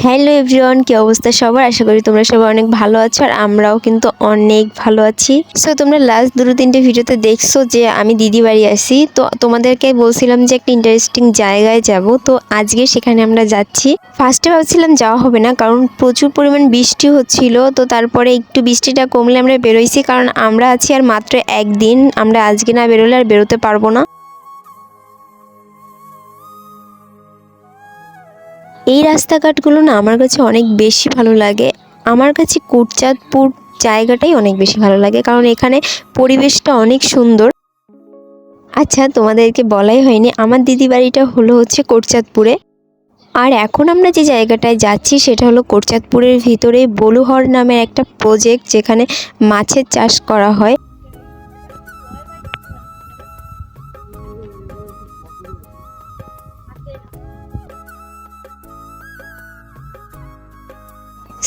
Hello everyone, কি অবস্থা সবার? আশা করি তোমরা সবাই অনেক ভালো আছো আর আমরাও কিন্তু অনেক ভালো আছি। সো তোমরা লাস্ট 2-3টে ভিডিওতে দেখছো যে আমি দিদি বাড়ি আসি, তো তোমাদেরকে বলছিলাম যে একটা ইন্টারেস্টিং জায়গায় যাব। তো আজকে সেখানে আমরা যাচ্ছি। ফার্স্টে ভাবছিলাম যাওয়া হবে না, কারণ প্রচুর পরিমাণ বৃষ্টি হচ্ছিল। তো তারপরে একটু বৃষ্টিটা কমলে আমরা বেরোইছি, কারণ আমরা আছি আর মাত্র একদিন। আমরা আজকে না বেরোলে আর বেরোতে পারবো না। এই রাস্তাঘাটগুলো না আমার কাছে অনেক বেশি ভালো লাগে। আমার কাছে কোটচাঁদপুর জায়গাটাই অনেক বেশি ভালো লাগে, কারণ এখানে পরিবেশটা অনেক সুন্দর। আচ্ছা, তোমাদেরকে বলাই হয়নি, আমার দিদি বাড়িটা হচ্ছে কোটচাঁদপুরে। আর এখন আমরা যে জায়গাটায় যাচ্ছি সেটা হলো কোটচাঁদপুরের ভিতরে বলুহর নামের একটা প্রজেক্ট, যেখানে মাছের চাষ করা হয়।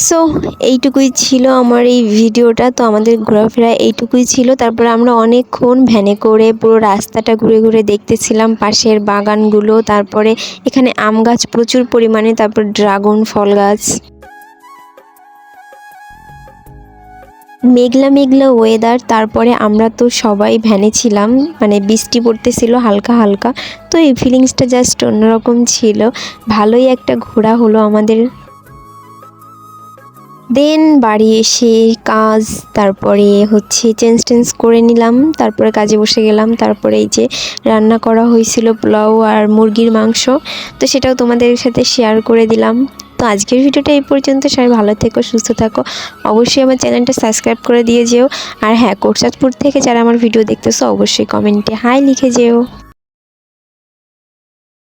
সো এইটুকুই ছিল আমার এই ভিডিওটা। তো আমাদের ঘোরাফেরা এইটুকুই ছিল। তারপর আমরা অনেকক্ষণ ভ্যানে করে পুরো রাস্তাটা ঘুরে ঘুরে দেখতেছিলাম পাশের বাগানগুলো। তারপরে এখানে আম গাছ প্রচুর পরিমাণে, তারপর ড্রাগন ফল গাছ। মেঘলা মেঘলা ওয়েদার। তারপরে আমরা তো সবাই ভ্যানে ছিলাম, মানে বৃষ্টি পড়তেছিল হালকা হালকা। তো এই ফিলিংসটা জাস্ট অন্যরকম ছিল। ভালোই একটা ঘোরা হলো আমাদের। দেন বাড়ি এসে কাজ, তারপরে চেঞ্জ করে নিলাম, তারপরে কাজে বসে গেলাম। তারপরে এই যে রান্না করা হয়েছিল পোলাও আর মুরগির মাংস, তো সেটাও তোমাদের সাথে শেয়ার করে দিলাম। তো আজকের ভিডিওটা এই পর্যন্ত। সবাই ভালো থেকো, সুস্থ থাকো। অবশ্যই আমার চ্যানেলটা সাবস্ক্রাইব করে দিয়ে যেও। আর হ্যাঁ, কোটচাঁদপুর থেকে যারা আমার ভিডিও দেখতেছো অবশ্যই কমেন্টে হাই লিখে যেও।